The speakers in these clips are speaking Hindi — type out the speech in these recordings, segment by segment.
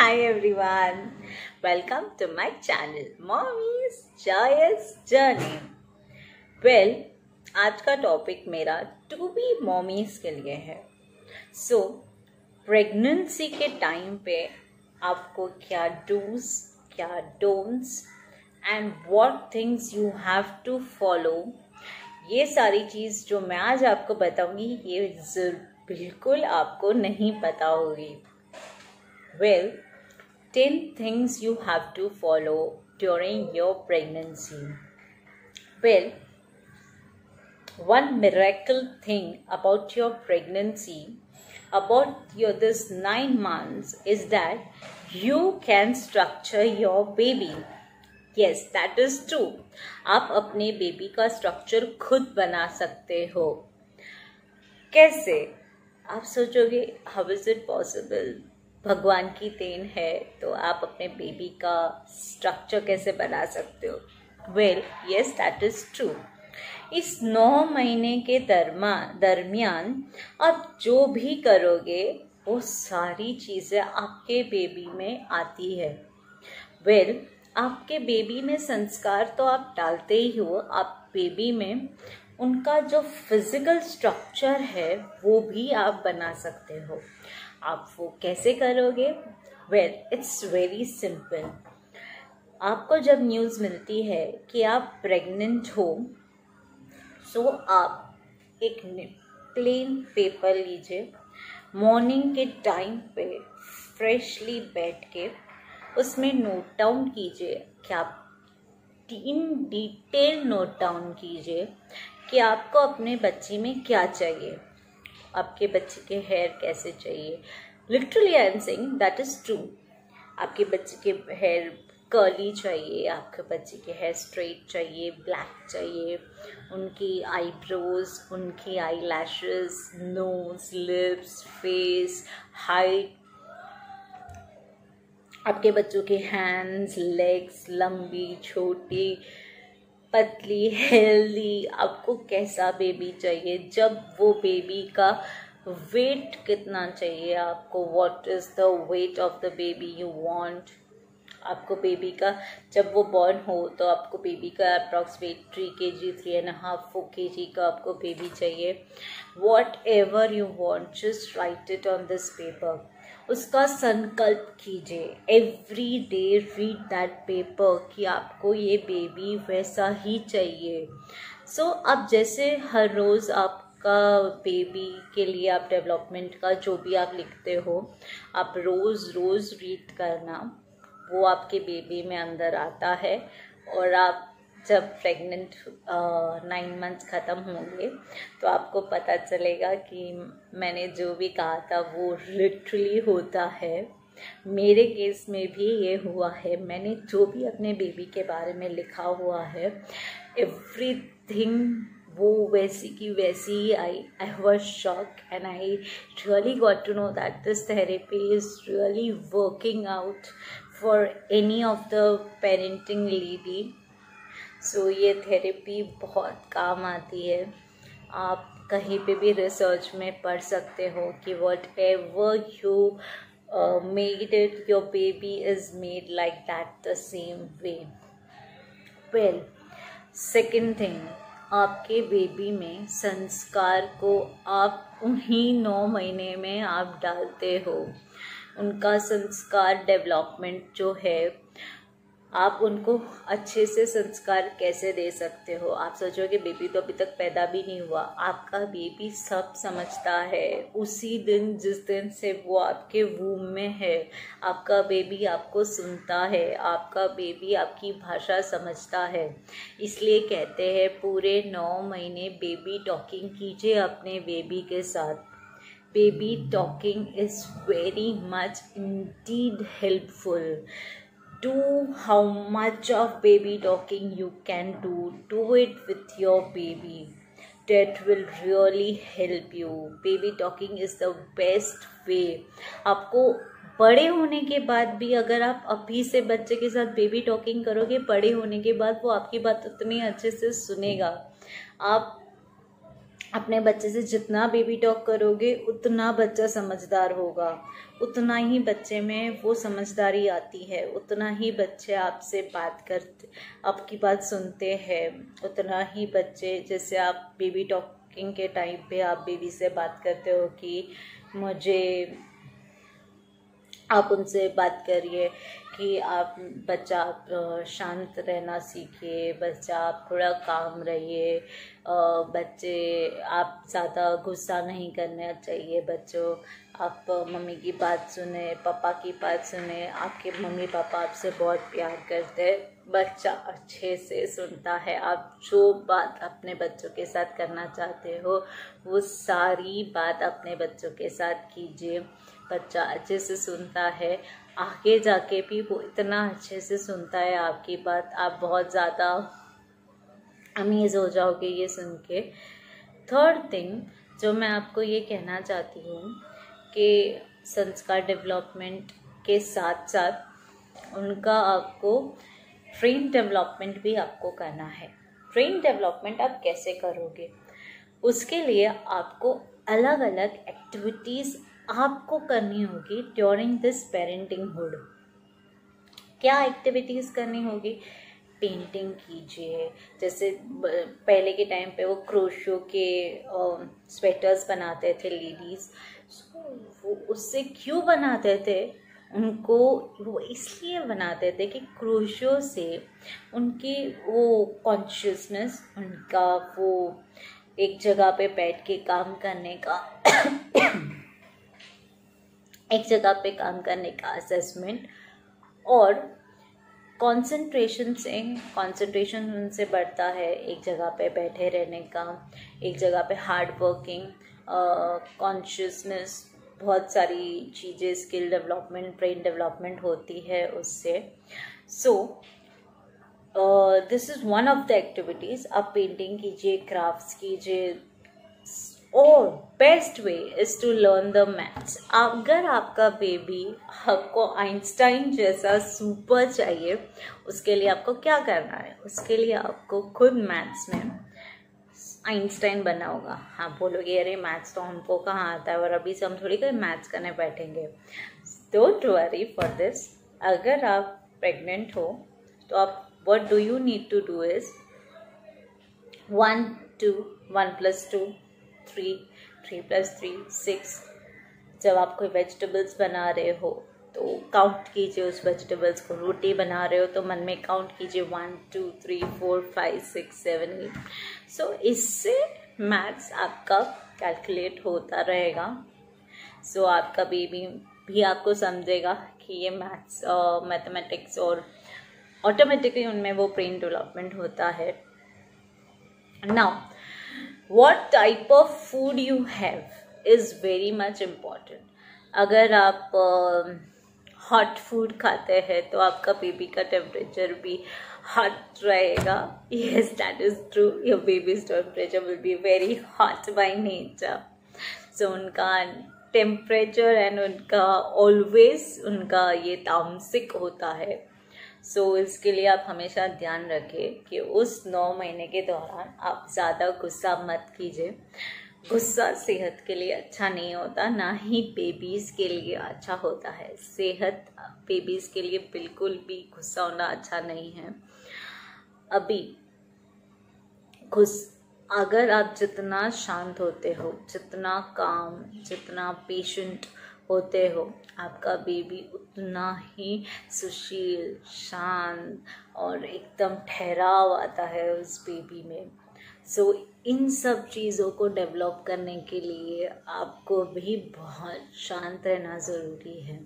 Hi everyone, welcome to my channel Mommy's Joyous Journey. Well, आज का टॉपिक मेरा टू बी मॉमीज के लिए है. सो प्रेगनेंसी के टाइम पे आपको क्या डूज, क्या don'ts and what things you have to follow, ये सारी चीज़ जो मैं आज आपको बताऊंगी ये बिल्कुल आपको नहीं पता होगी. Well, 10 things you have to follow during your pregnancy. Well, one miracle thing about your pregnancy, about this 9 months, is that you can structure your baby. Yes, that is true. आप अपने बेबी का स्ट्रक्चर खुद बना सकते हो. कैसे? आप सोचोगे हाउ इज इट पॉसिबल? भगवान की देन है तो आप अपने बेबी का स्ट्रक्चर कैसे बना सकते हो? Well, yes, that is true. इस 9 महीने के दरमियान आप जो भी करोगे वो सारी चीज़ें आपके बेबी में आती है. वेल, आपके बेबी में संस्कार तो आप डालते ही हो, आप बेबी में उनका जो फिजिकल स्ट्रक्चर है वो भी आप बना सकते हो. आप वो कैसे करोगे? Well, it's very simple. आपको जब न्यूज़ मिलती है कि आप प्रेग्नेंट हो, सो आप एक प्लेन पेपर लीजिए, मॉर्निंग के टाइम पे फ्रेशली बैठ के उसमें नोट डाउन कीजिए कि आप 3 डिटेल नोट डाउन कीजिए कि आपको अपने बच्चे में क्या चाहिए, आपके बच्चे के हेयर कैसे चाहिए. Literally I am saying that is true. आपके बच्चे के हेयर कर्ली चाहिए, आपके बच्चे के हेयर स्ट्रेट चाहिए, ब्लैक चाहिए, उनकी आईब्रोज, उनकी eyelashes, nose, lips, face, height, आपके बच्चों के हैंड्स, लेग्स, लंबी, छोटी, पतली, हेल्दी, आपको कैसा बेबी चाहिए, जब वो बेबी का वेट कितना चाहिए आपको, what is the weight of the baby you want. आपको बेबी का जब वो बॉर्न हो तो आपको बेबी का अप्रॉक्सीमेट 3 kg, 3.5, 4 kg का आपको बेबी चाहिए. What ever you want, just right it on this paper. उसका संकल्प कीजिए. Every day read that paper कि आपको ये बेबी वैसा ही चाहिए. सो अब जैसे हर रोज़ आपका बेबी के लिए आप डेवलपमेंट का जो भी आप लिखते हो, आप रोज़ रीड करना, वो आपके बेबी में अंदर आता है. और आप जब प्रेग्नेंट 9 मंथ्स ख़त्म होंगे तो आपको पता चलेगा कि मैंने जो भी कहा था वो लिटरली होता है. मेरे केस में भी ये हुआ है. मैंने जो भी अपने बेबी के बारे में लिखा हुआ है, एवरीथिंग वो वैसी की वैसी ही आई. Was shock and I really got to know that this therapy is really working out for any of the parenting lady. So ये थेरेपी बहुत काम आती है. आप कहीं पे भी रिसर्च में पढ़ सकते हो कि what ever you made it, your baby is made like that the same way. Well, second thing, आपके बेबी में संस्कार को आप उन्हीं 9 महीने में आप डालते हो. उनका संस्कार डेवलपमेंट जो है, आप उनको अच्छे से संस्कार कैसे दे सकते हो? आप सोचोगे बेबी तो अभी तक पैदा भी नहीं हुआ. आपका बेबी सब समझता है उसी दिन जिस दिन से वो आपके वूम में है. आपका बेबी आपको सुनता है, आपका बेबी आपकी भाषा समझता है. इसलिए कहते हैं पूरे 9 महीने बेबी टॉकिंग कीजिए अपने बेबी के साथ. Baby talking is very much Indeed helpful. Do how much of baby talking you can do it with your baby. That will really help you. Baby talking is the best way. आपको बड़े होने के बाद भी अगर आप अभी से बच्चे के साथ बेबी टॉकिंग करोगे, बड़े होने के बाद वो आपकी बात उतनी अच्छे से सुनेगा. आप अपने बच्चे से जितना बेबी टॉक करोगे उतना बच्चा समझदार होगा, उतना ही बच्चे में वो समझदारी आती है, उतना ही बच्चे आपसे बात करते, आपकी बात सुनते हैं, उतना ही बच्चे, जैसे आप बेबी टॉकिंग के टाइम पे आप बेबी से बात करते हो कि मुझे, आप उनसे बात करिए कि आप बच्चा शांत रहना सीखिए, बच्चा आप थोड़ा काम रहिए, बच्चे आप ज़्यादा गुस्सा नहीं करना चाहिए, बच्चों आप मम्मी की बात सुने, पापा की बात सुने, आपके मम्मी पापा आपसे बहुत प्यार करते हैं, बच्चा अच्छे से सुनता है। आप जो बात अपने बच्चों के साथ करना चाहते हो वो सारी बात अपने बच्चों के साथ कीजिए, बच्चा अच्छे से सुनता है, आगे जाके भी वो इतना अच्छे से सुनता है आपकी बात, आप बहुत ज़्यादा अमेज हो जाओगे ये सुन के। थर्ड थिंग जो मैं आपको ये कहना चाहती हूँ कि संस्कार डेवलपमेंट के साथ साथ उनका आपको ब्रेन डेवलपमेंट भी आपको करना है। ब्रेन डेवलपमेंट आप कैसे करोगे? उसके लिए आपको अलग अलग एक्टिविटीज़ आपको करनी होगी ड्यूरिंग दिस पेरेंटिंगहुड। क्या एक्टिविटीज़ करनी होगी? पेंटिंग कीजिए, जैसे पहले के टाइम पे वो क्रोशो के स्वेटर्स बनाते थे लेडीज़, वो उससे क्यों बनाते थे? उनको वो इसलिए बनाते थे कि क्रोशो से उनकी वो कॉन्शियसनेस, उनका वो एक जगह पे बैठ के काम करने का एक जगह पे काम करने का असेसमेंट और कंसंट्रेशन उनसे बढ़ता है, एक जगह पे बैठे रहने का, एक जगह पे हार्ड वर्किंग, कॉन्शियसनेस, बहुत सारी चीज़ें, स्किल डेवलपमेंट, ब्रेन डेवलपमेंट होती है उससे। So this is one of the activities. आप पेंटिंग कीजिए, क्राफ्ट्स कीजिए, और best way is to learn the maths. अगर आपका बेबी आपको आइंस्टाइन जैसा सुपर चाहिए, उसके लिए आपको क्या करना है? उसके लिए आपको खुद मैथ्स में आइंस्टाइन बनना होगा। आप बोलोगे अरे मैथ्स तो हमको कहाँ आता है और अभी से हम थोड़ी कोई मैथ्स करने बैठेंगे। Don't worry for this. अगर आप प्रेग्नेंट हो तो आप what do you need to do is 1 2 1 + 2 3 3 + 3 6। जब आप कोई वेजिटेबल्स बना रहे हो तो काउंट कीजिए उस वेजिटेबल्स को। रोटी बना रहे हो तो मन में काउंट कीजिए 1 2 3 4 5 6 7 8। सो इससे मैथ्स आपका कैलकुलेट होता रहेगा। सो आपका बेबी भी आपको समझेगा कि ये मैथ्स मैथमेटिक्स, और ऑटोमेटिकली उनमें वो ब्रेन डेवलपमेंट होता है। Now what type of food you have is very much important. अगर आप हॉट फूड खाते हैं तो आपका बेबी का टेम्परेचर भी हॉट रहेगा। yes, that is true. your baby's temperature will be very hot by nature. so उनका टेम्परेचर एंड उनका ऑलवेज उनका ये तामसिक होता है। सो इसके लिए आप हमेशा ध्यान रखें कि उस 9 महीने के दौरान आप ज़्यादा गुस्सा मत कीजिए। गुस्सा सेहत के लिए अच्छा नहीं होता, ना ही बेबीज़ के लिए अच्छा होता है। सेहत बेबीज़ के लिए बिल्कुल भी गुस्सा होना अच्छा नहीं है। अभी अगर आप जितना शांत होते हो, जितना काम, जितना पेशेंट होते हो, आपका बेबी उतना ही सुशील, शांत और एकदम ठहराव आता है उस बेबी में। सो इन सब चीज़ों को डेवलप करने के लिए आपको भी बहुत शांत रहना ज़रूरी है।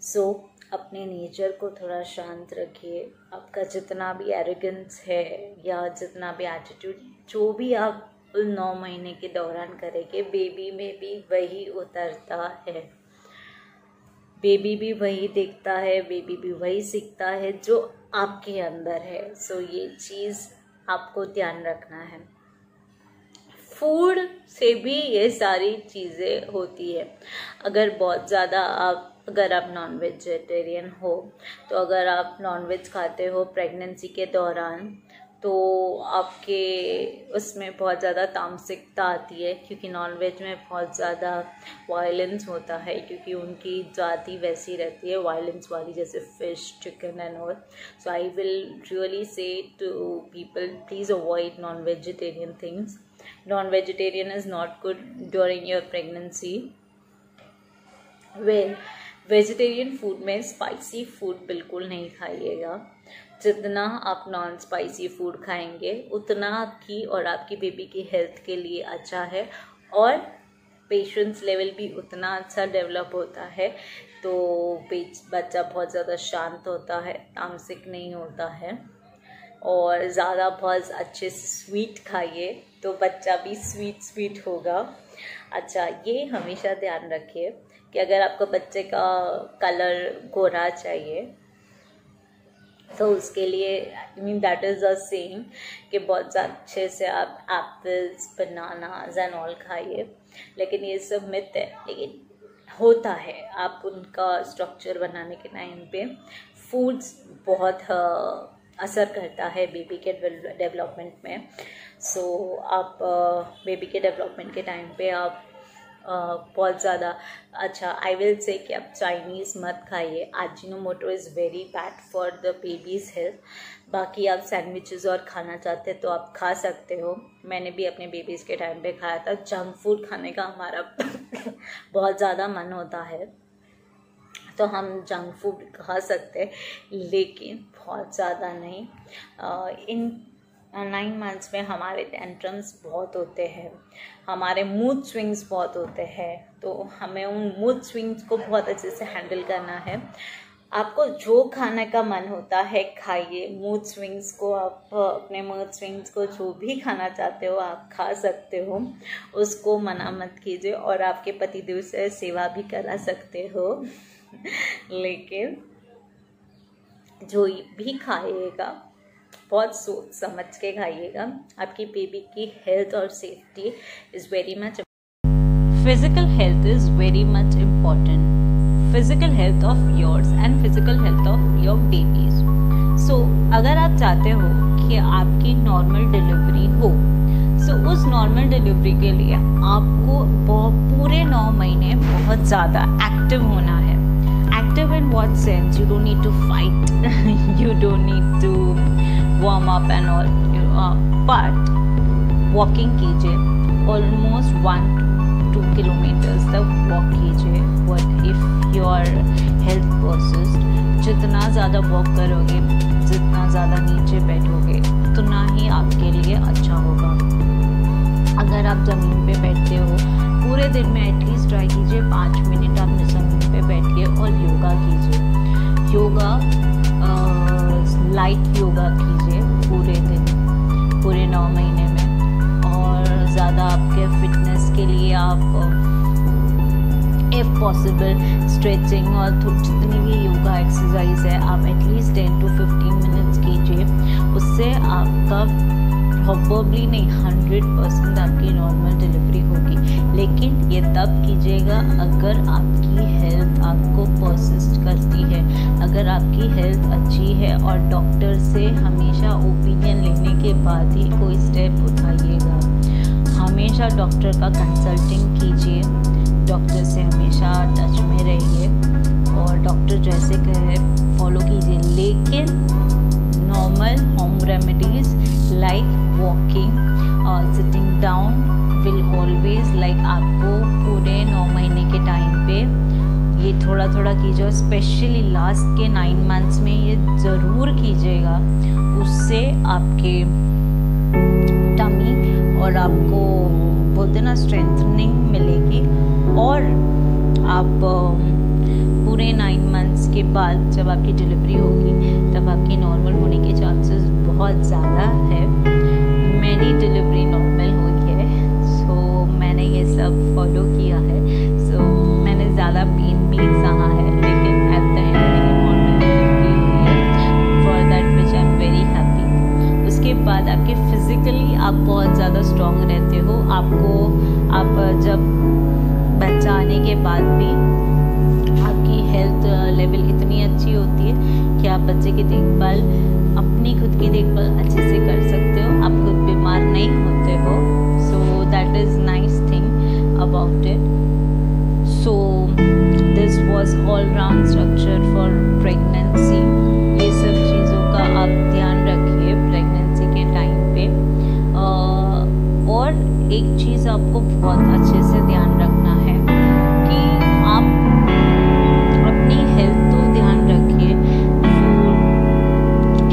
सो अपने नेचर को थोड़ा शांत रखिए। आपका जितना भी एरोगेंस है या जितना भी एटीट्यूड, जो भी आप 9 महीने के दौरान करेंगे, बेबी में भी वही उतरता है। बेबी भी वही देखता है, बेबी भी वही सीखता है जो आपके अंदर है। सो ये चीज़ आपको ध्यान रखना है। फूड से भी ये सारी चीज़ें होती है। अगर बहुत ज़्यादा अगर आप नॉन वेजिटेरियन हो, तो अगर आप नॉन वेज खाते हो प्रेगनेंसी के दौरान, तो आपके उसमें बहुत ज़्यादा तामसिकता आती है, क्योंकि नॉनवेज में बहुत ज़्यादा वायलेंस होता है, क्योंकि उनकी जाति वैसी रहती है वायलेंस वाली, जैसे fish, chicken and all. So I will really say to people, please avoid non vegetarian things. Non vegetarian is not good during your pregnancy. Vegetarian food में स्पाइसी फूड बिल्कुल नहीं खाइएगा. जितना आप नॉन स्पाइसी फूड खाएंगे उतना आपकी और आपकी बेबी की हेल्थ के लिए अच्छा है, और पेशेंस लेवल भी उतना अच्छा डेवलप होता है. तो बच्चा बहुत ज़्यादा शांत होता है, तामसिक नहीं होता है. और ज़्यादा बहुत अच्छे से स्वीट खाइए तो बच्चा भी स्वीट होगा. अच्छा, ये हमेशा ध्यान रखिए कि अगर आपको बच्चे का कलर गोरा चाहिए तो उसके लिए I mean that is a saying कि बहुत अच्छे से आप एप्पल्स, बनानाज एंड ऑल खाइए. लेकिन ये सब मिथ है, लेकिन होता है. आप उनका स्ट्रक्चर बनाने के टाइम पे फूड्स बहुत असर करता है बेबी के डेवलपमेंट में. सो आप बेबी के डेवलपमेंट के टाइम पे आप बहुत ज़्यादा अच्छा, आई विल से कि आप चाइनीज़ मत खाइए. Ajinomoto is very bad for the babies health. बाकी आप सैंडविचेस और खाना चाहते हैं तो आप खा सकते हो. मैंने भी अपने बेबीज़ के टाइम पे खाया था. जंक फूड खाने का हमारा बहुत ज़्यादा मन होता है, तो हम जंक फूड खा सकते हैं, लेकिन बहुत ज़्यादा नहीं. इन 9 मंथ्स में हमारे टेंट्रम्स बहुत होते हैं, हमारे मूड स्विंग्स बहुत होते हैं. तो हमें उन मूड स्विंग्स को बहुत अच्छे से हैंडल करना है. आपको जो खाने का मन होता है खाइए. मूड स्विंग्स को आप अपने मूड स्विंग्स को जो भी खाना चाहते हो आप खा सकते हो, उसको मना मत कीजिए. और आपके पतिदेव से सेवा भी करा सकते हो. लेकिन जो भी खाइएगा बहुत सोच समझ के खाइएगा. आपकी बेबी की हेल्थ और safety is very much. Physical health is very much important. Physical health of yours and physical health of your babies. So अगर आप चाहते हो कि आपकी नॉर्मल डिलीवरी हो, सो उस नॉर्मल डिलीवरी के लिए आपको पूरे 9 महीने बहुत ज़्यादा एक्टिव होना है. Active in what sense? You don't need to fight. You don't need to warm up and all. But walking कीजिए. Almost 1 to 2 kilometers तक walk कीजिए. But if your health persists, जितना ज़्यादा walk करोगे, जितना ज़्यादा नीचे बैठोगे, उतना ही आपके लिए अच्छा होगा. अगर आप ज़मीन पे बैठते हो, पूरे दिन में एटलीस्ट ट्राई कीजिए 5 मिनट आप ज़मीन पे बैठिए और योगा कीजिए. योगा लाइट योगा कीजिए पूरे दिन, पूरे 9 महीने में. और ज़्यादा आपके फिटनेस के लिए आप इफ़ पॉसिबल स्ट्रेचिंग और जितनी भी योगा एक्सरसाइज है आप एटलीस्ट 10 to 15 मिनट्स कीजिए. उससे आपका प्रॉबली नहीं 100% आपकी नॉर्मल डिलीवरी होगी. लेकिन ये तब कीजिएगा अगर आपकी हेल्थ आपको परसिस्ट करती है, अगर आपकी हेल्थ अच्छी है. और डॉक्टर से हमेशा ओपिनियन लेने के बाद ही कोई स्टेप उठाइएगा. हमेशा डॉक्टर का कंसल्टिंग कीजिए. डॉक्टर से हमेशा टच में रहिए और डॉक्टर जैसे कहे फॉलो कीजिए. लेकिन normal home remedies like walking और sitting down will always like आपको पूरे 9 महीने के टाइम पे ये थोड़ा थोड़ा कीजिए. और स्पेशली लास्ट के 9 मंथ्स में ये ज़रूर कीजिएगा. उससे आपके टमी और आपको बोलते ना स्ट्रेंथनिंग मिलेगी. और आप पूरे 9 मंथ्स के बाद जब आपकी डिलीवरी होगी तब आपकी नॉर्मल होने के चांसेस बहुत ज़्यादा है. मेरी डिलीवरी नॉर्मल हुई है, सो मैंने ये सब फॉलो किया है. सो मैंने ज़्यादा पेन भी सहा है, लेकिन एट द एंड मेरी नॉर्मल डिलीवरी हुई है. For that which I am very happy. उसके बाद आपके फिज़िकली आप बहुत ज़्यादा स्ट्रॉन्ग रहते हो. आप जब बच्चा आने के बाद भी आपकी हेल्थ लेवल इतनी अच्छी होती है कि आप बच्चे की देखभाल अपनी खुद की देखभाल अच्छे से कर सकते हो, आप खुद बीमार नहीं होते हो. So that is nice thing about it. So this was all round structure for pregnancy. ये सब चीज़ों का आप ध्यान रखिए प्रेगनेंसी के टाइम पे. और एक चीज़ आपको बहुत अच्छे से ध्यान रखना है कि आप अपनी हेल्थ तो ध्यान रखिए, फूड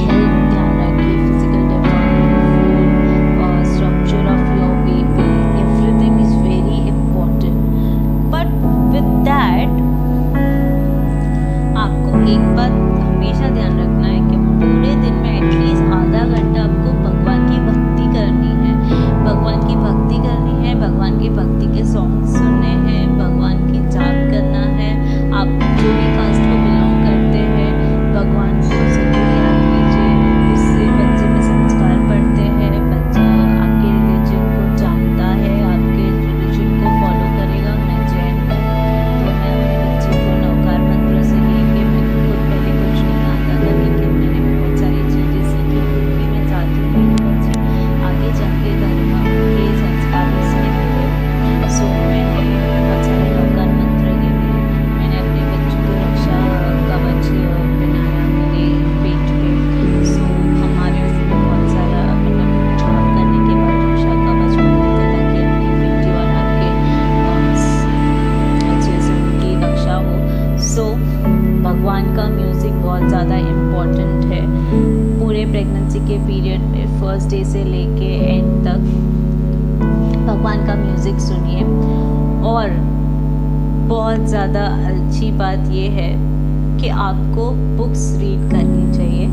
हेल्थ ध्यान रखिए, physical development, structure of your baby, everything is very important. But with that आपको एक बात हमेशा ध्यान रखना है कि पूरे दिन में एटलीस्ट आधा घंटा आपको भगवान की भक्ति करनी है. भगवान की भक्ति करनी है, भगवान की भक्ति के सॉन्ग सुनने हैं, भगवान की जाप करना है. आप जो भी कास्ट को बिलोंग करते हैं, भगवान को जरूर याद कीजिए. उससे बच्चे में संस्कार पढ़ते हैं, बच्चा आपके रिलीजन को जानता है, आपके रिलीजन को फॉलो करेगा. मैं जैन हूँ तो मैं अपने बच्चे को नवकार मंत्र से लेके, मैं खुद पहले कुछ नहीं आता था लेकिन मैंने बहुत सारी चीज़ें सीखी क्योंकि मैं चाहती हूँ मेरे बच्चे आगे जाके धर्म के संस्कार उसमें मिले. सो मैंने बहुत सारे नवकार मंत्र लिए हुए. मैंने अपने बच्चों को रक्षा कवच बनाया मेरे पेट पे. सो हमारे उसमें बहुत सारा मतलब जाप करने के बाद रक्षा कवच बनाते ताकि आपकी बेटी और आपके अच्छे से उनकी रक्षा हो. सो भगवान का म्यूज़िक बहुत ज़्यादा इम्पोर्टेंट है पूरे प्रेगनेंसी के पीरियड में. फर्स्ट डे से लेके एंड तक भगवान का म्यूज़िक सुनिए. और बहुत ज़्यादा अच्छी बात ये है कि आपको बुक्स रीड करनी चाहिए.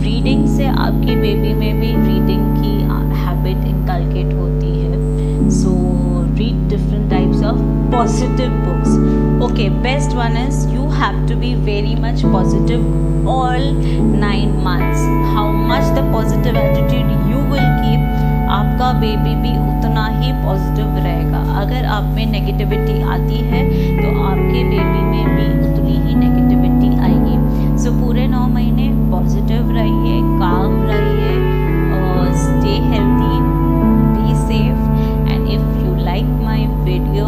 रीडिंग से आपकी बेबी में भी रीडिंग की हैबिट इनकलकेट होती है. So read different types of positive books. Okay, best one is you have to be very much positive all 9 months. How much the positive attitude you will keep, आपका बेबी भी उतना ही पॉजिटिव रहेगा. अगर आप में नेगेटिविटी आती है तो आपके बेबी में भी उतनी ही नेगेटिविटी आएगी. सो पूरे 9 महीने पॉजिटिव रहिए, काम रहिए, stay healthy, be safe. And if you like my video,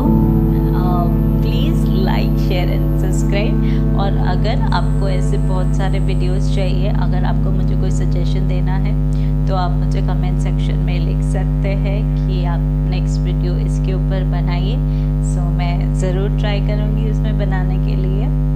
please like share and subscribe. और अगर आपको ऐसे बहुत सारे वीडियोस चाहिए, अगर आपको मुझे कोई सजेशन देना है तो आप मुझे कमेंट सेक्शन में लिख सकते हैं कि आप नेक्स्ट वीडियो इसके ऊपर बनाइए. सो मैं ज़रूर ट्राई करूँगी उसमें बनाने के लिए.